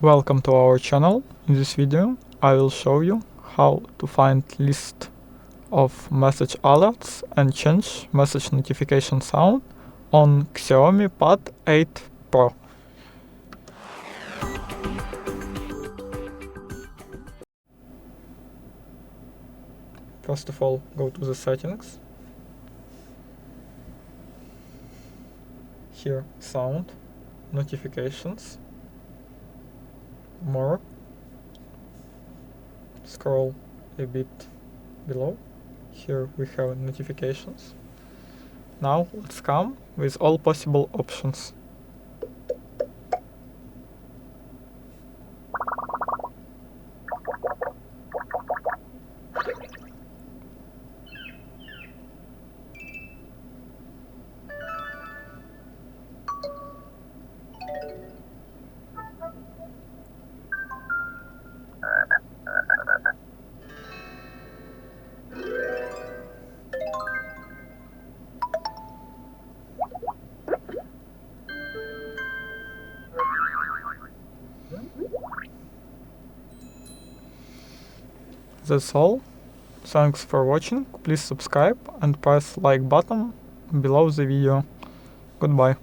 Welcome to our channel. In this video I will show you how to find list of message alerts and change message notification sound on XIAOMI Pad 8 Pro. First of all, go to the settings. Here, sound, notifications, more. Scroll a bit below. Here we have notifications. Now let's come with all possible options. That's all. Thanks for watching. Please subscribe and press like button below the video. Goodbye.